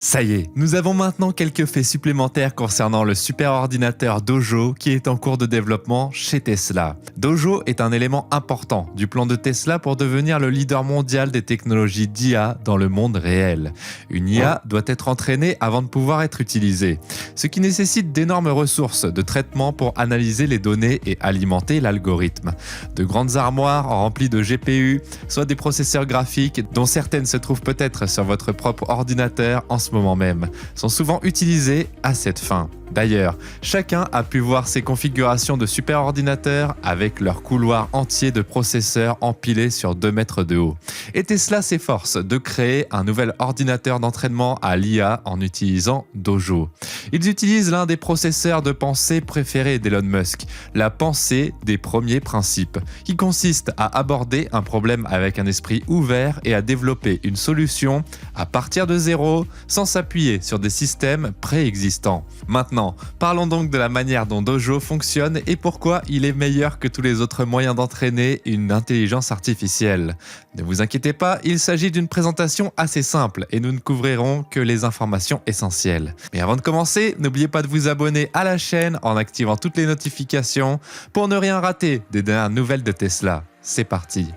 Ça y est, nous avons maintenant quelques faits supplémentaires concernant le superordinateur Dojo qui est en cours de développement chez Tesla. Dojo est un élément important du plan de Tesla pour devenir le leader mondial des technologies d'IA dans le monde réel. Une IA doit être entraînée avant de pouvoir être utilisée, ce qui nécessite d'énormes ressources de traitement pour analyser les données et alimenter l'algorithme. De grandes armoires remplies de GPU, soit des processeurs graphiques dont certaines se trouvent peut-être sur votre propre ordinateur en ce moment même, sont souvent utilisés à cette fin. D'ailleurs, chacun a pu voir ces configurations de superordinateurs avec leurs couloirs entiers de processeurs empilés sur 2 mètres de haut. Et Tesla s'efforce de créer un nouvel ordinateur d'entraînement à l'IA en utilisant Dojo. Ils utilisent l'un des processeurs de pensée préférés d'Elon Musk, la pensée des premiers principes, qui consiste à aborder un problème avec un esprit ouvert et à développer une solution à partir de zéro sans s'appuyer sur des systèmes préexistants. Maintenant, parlons donc de la manière dont Dojo fonctionne et pourquoi il est meilleur que tous les autres moyens d'entraîner une intelligence artificielle. Ne vous inquiétez pas, il s'agit d'une présentation assez simple et nous ne couvrirons que les informations essentielles. Mais avant de commencer, n'oubliez pas de vous abonner à la chaîne en activant toutes les notifications pour ne rien rater des dernières nouvelles de Tesla. C'est parti!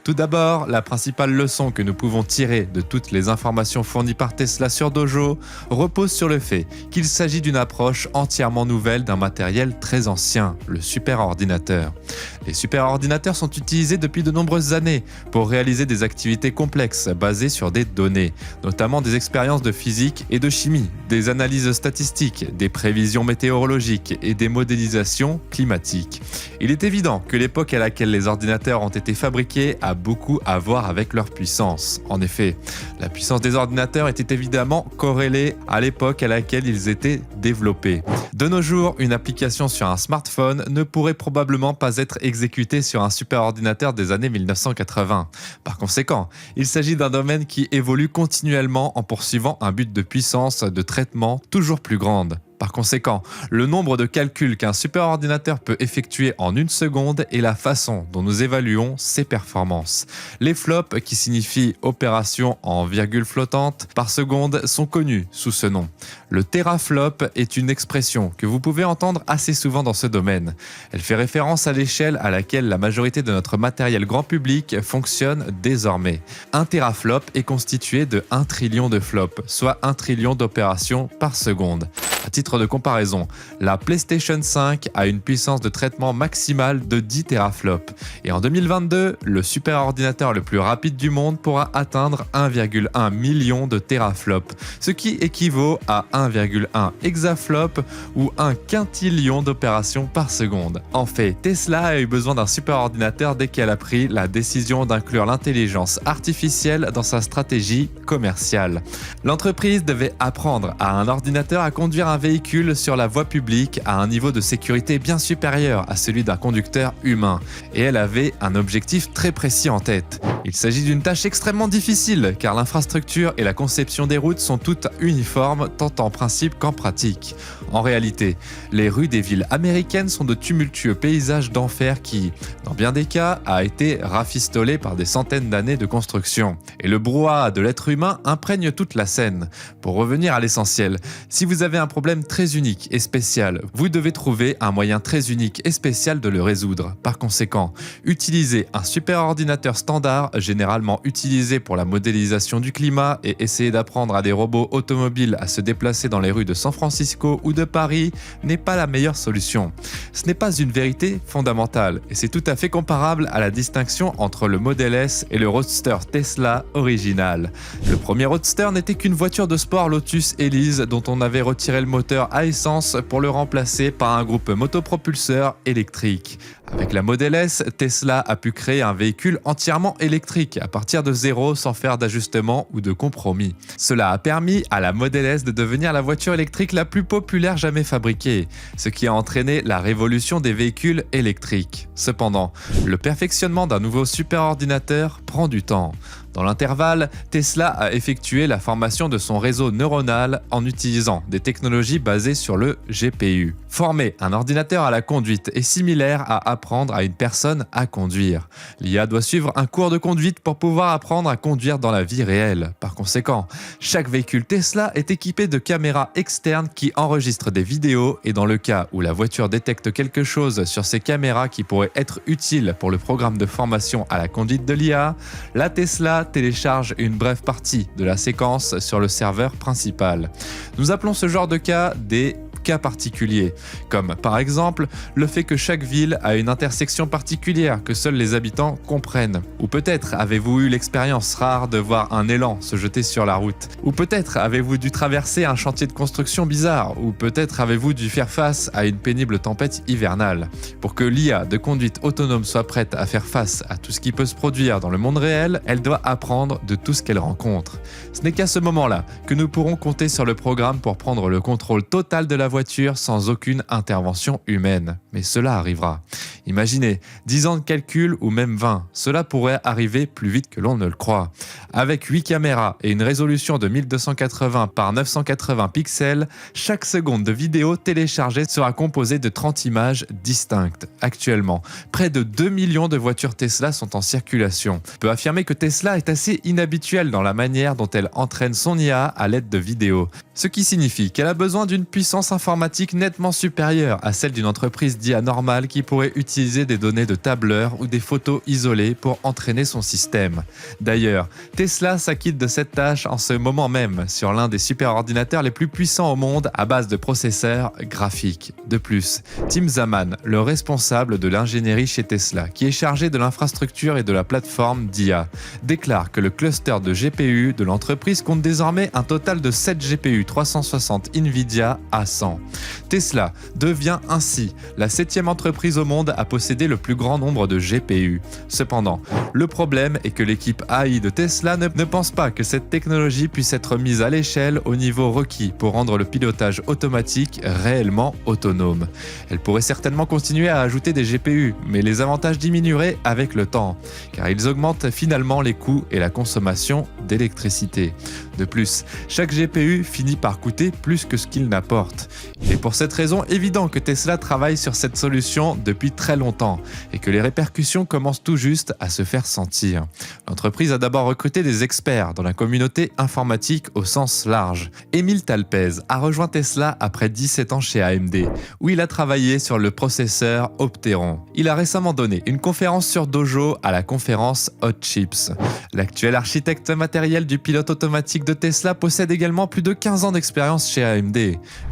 Tout d'abord, la principale leçon que nous pouvons tirer de toutes les informations fournies par Tesla sur Dojo repose sur le fait qu'il s'agit d'une approche entièrement nouvelle d'un matériel très ancien, le superordinateur. Les superordinateurs sont utilisés depuis de nombreuses années pour réaliser des activités complexes basées sur des données, notamment des expériences de physique et de chimie, des analyses statistiques, des prévisions météorologiques et des modélisations climatiques. Il est évident que l'époque à laquelle les ordinateurs ont été fabriqués a beaucoup à voir avec leur puissance. En effet, la puissance des ordinateurs était évidemment corrélée à l'époque à laquelle ils étaient développés. De nos jours, une application sur un smartphone ne pourrait probablement pas être exécutée sur un superordinateur des années 1980. Par conséquent, il s'agit d'un domaine qui évolue continuellement en poursuivant un but de puissance de traitement toujours plus grande. Par conséquent, le nombre de calculs qu'un superordinateur peut effectuer en une seconde est la façon dont nous évaluons ses performances. Les flops, qui signifient opérations en virgule flottante par seconde, sont connus sous ce nom. Le teraflop est une expression que vous pouvez entendre assez souvent dans ce domaine. Elle fait référence à l'échelle à laquelle la majorité de notre matériel grand public fonctionne désormais. Un teraflop est constitué de 1 trillion de flops, soit 1 trillion d'opérations par seconde. À titre de comparaison, la PlayStation 5 a une puissance de traitement maximale de 10 teraflops. Et en 2022, le superordinateur le plus rapide du monde pourra atteindre 1,1 million de teraflops, ce qui équivaut à 1,1 hexaflop ou 1 quintillion d'opérations par seconde. En fait, Tesla a eu besoin d'un superordinateur dès qu'elle a pris la décision d'inclure l'intelligence artificielle dans sa stratégie commerciale. L'entreprise devait apprendre à un ordinateur à conduire un véhicule sur la voie publique à un niveau de sécurité bien supérieur à celui d'un conducteur humain. Et elle avait un objectif très précis en tête. Il s'agit d'une tâche extrêmement difficile car l'infrastructure et la conception des routes sont toutes uniformes tant en principe qu'en pratique. En réalité, les rues des villes américaines sont de tumultueux paysages d'enfer qui, dans bien des cas, a été rafistolé par des centaines d'années de construction. Et le brouhaha de l'être humain imprègne toute la scène. Pour revenir à l'essentiel, si vous avez un problème très unique et spécial, vous devez trouver un moyen très unique et spécial de le résoudre. Par conséquent, utilisez un superordinateur standard, généralement utilisé pour la modélisation du climat, et essayez d'apprendre à des robots automobiles à se déplacer dans les rues de San Francisco ou de Paris n'est pas la meilleure solution. Ce n'est pas une vérité fondamentale, et c'est tout à fait comparable à la distinction entre le Model S et le Roadster Tesla original. Le premier Roadster n'était qu'une voiture de sport Lotus Elise dont on avait retiré le moteur à essence pour le remplacer par un groupe motopropulseur électrique. Avec la Model S, Tesla a pu créer un véhicule entièrement électrique à partir de zéro sans faire d'ajustement ou de compromis. Cela a permis à la Model S de devenir la voiture électrique la plus populaire jamais fabriquée, ce qui a entraîné la révolution des véhicules électriques. Cependant, le perfectionnement d'un nouveau superordinateur prend du temps. Dans l'intervalle, Tesla a effectué la formation de son réseau neuronal en utilisant des technologies basées sur le GPU. Former un ordinateur à la conduite est similaire à apprendre à une personne à conduire. L'IA doit suivre un cours de conduite pour pouvoir apprendre à conduire dans la vie réelle. Par conséquent, chaque véhicule Tesla est équipé de caméras externes qui enregistrent des vidéos et dans le cas où la voiture détecte quelque chose sur ces caméras qui pourrait être utile pour le programme de formation à la conduite de l'IA, la Tesla télécharge une brève partie de la séquence sur le serveur principal. Nous appelons ce genre de cas des cas particuliers, comme par exemple le fait que chaque ville a une intersection particulière que seuls les habitants comprennent. Ou peut-être avez-vous eu l'expérience rare de voir un élan se jeter sur la route. Ou peut-être avez-vous dû traverser un chantier de construction bizarre. Ou peut-être avez-vous dû faire face à une pénible tempête hivernale. Pour que l'IA de conduite autonome soit prête à faire face à tout ce qui peut se produire dans le monde réel, elle doit apprendre de tout ce qu'elle rencontre. Ce n'est qu'à ce moment-là que nous pourrons compter sur le programme pour prendre le contrôle total de la voiture sans aucune intervention humaine. Mais cela arrivera. Imaginez, 10 ans de calcul ou même 20, cela pourrait arriver plus vite que l'on ne le croit. Avec 8 caméras et une résolution de 1280 par 980 pixels, chaque seconde de vidéo téléchargée sera composée de 30 images distinctes. Actuellement, près de 2 millions de voitures Tesla sont en circulation. On peut affirmer que Tesla est assez inhabituelle dans la manière dont elle entraîne son IA à l'aide de vidéos. Ce qui signifie qu'elle a besoin d'une puissance informatique nettement supérieure à celle d'une entreprise d'IA normale qui pourrait utiliser des données de tableurs ou des photos isolées pour entraîner son système. D'ailleurs, Tesla s'acquitte de cette tâche en ce moment même sur l'un des superordinateurs les plus puissants au monde à base de processeurs graphiques. De plus, Tim Zaman, le responsable de l'ingénierie chez Tesla, qui est chargé de l'infrastructure et de la plateforme d'IA, déclare que le cluster de GPU de l'entreprise compte désormais un total de 7 GPU 360 Nvidia A100. Tesla devient ainsi la 7e entreprise au monde à posséder le plus grand nombre de GPU. Cependant, le problème est que l'équipe AI de Tesla ne pense pas que cette technologie puisse être mise à l'échelle au niveau requis pour rendre le pilotage automatique réellement autonome. Elle pourrait certainement continuer à ajouter des GPU, mais les avantages diminueraient avec le temps, car ils augmentent finalement les coûts et la consommation d'électricité. De plus, chaque GPU finit par coûter plus que ce qu'il n'apporte. Il est pour cette raison évident que Tesla travaille sur cette solution depuis très longtemps et que les répercussions commencent tout juste à se faire sentir. L'entreprise a d'abord recruté des experts dans la communauté informatique au sens large. Émile Talpez a rejoint Tesla après 17 ans chez AMD, où il a travaillé sur le processeur Opteron. Il a récemment donné une conférence sur Dojo à la conférence Hot Chips. L'actuel architecte matériel du pilote automatique de Tesla possède également plus de 15 ans d'expérience chez AMD.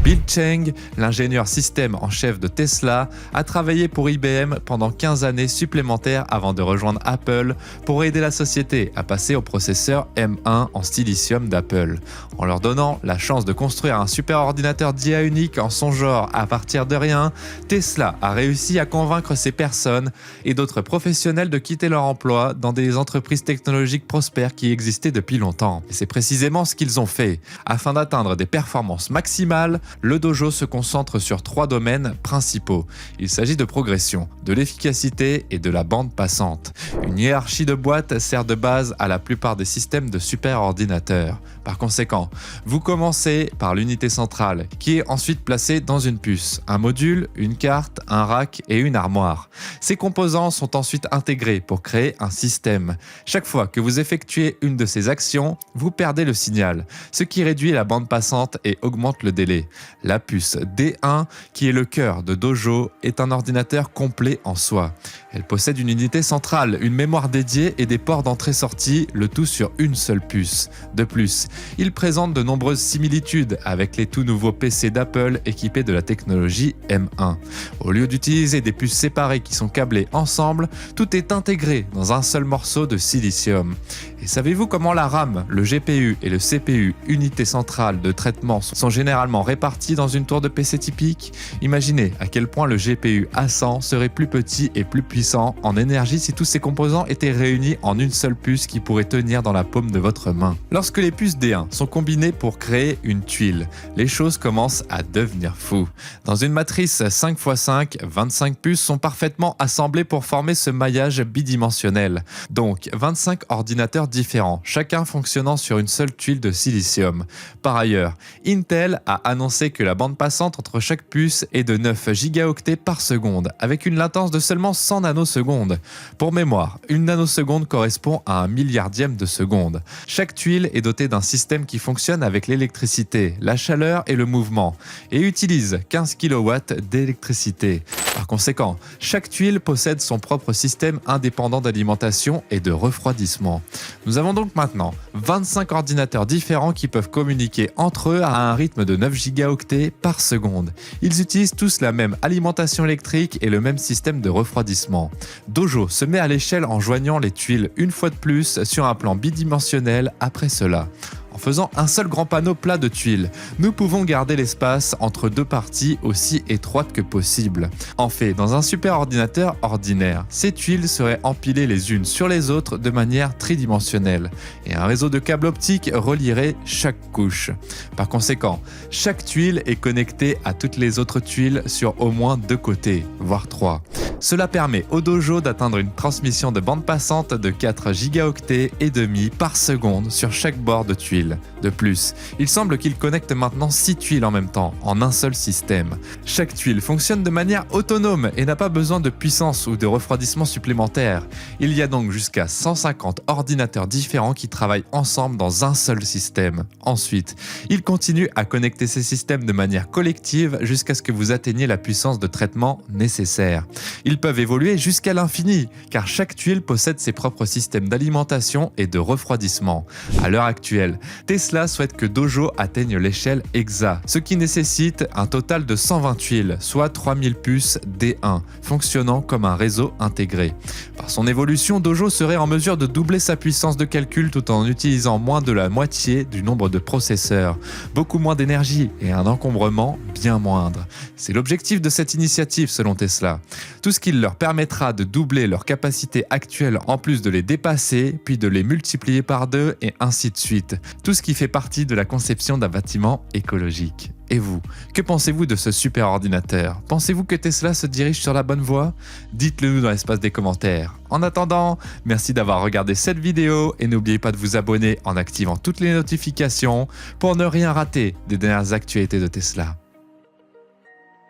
Bill Cheng, l'ingénieur système en chef de Tesla, a travaillé pour IBM pendant 15 années supplémentaires avant de rejoindre Apple pour aider la société à passer au processeur M1 en silicium d'Apple. En leur donnant la chance de construire un superordinateur d'IA unique en son genre à partir de rien, Tesla a réussi à convaincre ces personnes et d'autres professionnels de quitter leur emploi dans des entreprises technologiques prospères qui existaient depuis longtemps. Et c'est précisément ce qu'ils ont fait. Afin d'atteindre des performances maximales, le dojo se concentre sur 3 domaines principaux. Il s'agit de progression, de l'efficacité et de la bande passante. Une hiérarchie de boîtes sert de base à la plupart des systèmes de superordinateurs. Par conséquent, vous commencez par l'unité centrale, qui est ensuite placée dans une puce, un module, une carte, un rack et une armoire. Ces composants sont ensuite intégrés pour créer un système. Chaque fois que vous effectuez une de ces actions, vous perdez le signal, ce qui réduit la bande passante et augmente le délai. La puce D1, qui est le cœur de Dojo, est un ordinateur complet en soi. Elle possède une unité centrale, une mémoire dédiée et des ports d'entrée-sortie, le tout sur une seule puce. De plus, il présente de nombreuses similitudes avec les tout nouveaux PC d'Apple équipés de la technologie M1. Au lieu d'utiliser des puces séparées qui sont câblées ensemble, tout est intégré dans un seul morceau de silicium. Et savez-vous comment la RAM, le GPU et le CPU, unité centrale de traitement, sont généralement répartis partie dans une tour de PC typique? Imaginez à quel point le GPU A100 serait plus petit et plus puissant en énergie si tous ses composants étaient réunis en une seule puce qui pourrait tenir dans la paume de votre main. Lorsque les puces D1 sont combinées pour créer une tuile, les choses commencent à devenir fous. Dans une matrice 5x5, 25 puces sont parfaitement assemblées pour former ce maillage bidimensionnel. Donc 25 ordinateurs différents, chacun fonctionnant sur une seule tuile de silicium. Par ailleurs, Intel a annoncé que la bande passante entre chaque puce est de 9 gigaoctets par seconde, avec une latence de seulement 100 nanosecondes. Pour mémoire, une nanoseconde correspond à un milliardième de seconde. Chaque tuile est dotée d'un système qui fonctionne avec l'électricité, la chaleur et le mouvement, et utilise 15 kW d'électricité. Par conséquent, chaque tuile possède son propre système indépendant d'alimentation et de refroidissement. Nous avons donc maintenant 25 ordinateurs différents qui peuvent communiquer entre eux à un rythme de 9 gigaoctets par seconde. Ils utilisent tous la même alimentation électrique et le même système de refroidissement. Dojo se met à l'échelle en joignant les tuiles une fois de plus sur un plan bidimensionnel après cela. En faisant un seul grand panneau plat de tuiles, nous pouvons garder l'espace entre deux parties aussi étroites que possible. En fait, dans un superordinateur ordinaire, ces tuiles seraient empilées les unes sur les autres de manière tridimensionnelle, et un réseau de câbles optiques relierait chaque couche. Par conséquent, chaque tuile est connectée à toutes les autres tuiles sur au moins 2 côtés, voire 3. Cela permet au Dojo d'atteindre une transmission de bande passante de 4 gigaoctets et demi par seconde sur chaque bord de tuile. De plus, il semble qu'il connecte maintenant 6 tuiles en même temps, en un seul système. Chaque tuile fonctionne de manière autonome et n'a pas besoin de puissance ou de refroidissement supplémentaire. Il y a donc jusqu'à 150 ordinateurs différents qui travaillent ensemble dans un seul système. Ensuite, il continue à connecter ces systèmes de manière collective jusqu'à ce que vous atteigniez la puissance de traitement nécessaire. Ils peuvent évoluer jusqu'à l'infini, car chaque tuile possède ses propres systèmes d'alimentation et de refroidissement. À l'heure actuelle, Tesla souhaite que Dojo atteigne l'échelle hexa, ce qui nécessite un total de 120 tuiles, soit 3000 puces D1, fonctionnant comme un réseau intégré. Par son évolution, Dojo serait en mesure de doubler sa puissance de calcul tout en utilisant moins de la moitié du nombre de processeurs, beaucoup moins d'énergie et un encombrement bien moindre. C'est l'objectif de cette initiative selon Tesla. Tout ce qui leur permettra de doubler leur capacité actuelle en plus de les dépasser, puis de les multiplier par 2 et ainsi de suite. Tout ce qui fait partie de la conception d'un bâtiment écologique. Et vous, que pensez-vous de ce super ordinateur? Pensez-vous que Tesla se dirige sur la bonne voie? Dites-le nous dans l'espace des commentaires. En attendant, merci d'avoir regardé cette vidéo et n'oubliez pas de vous abonner en activant toutes les notifications pour ne rien rater des dernières actualités de Tesla.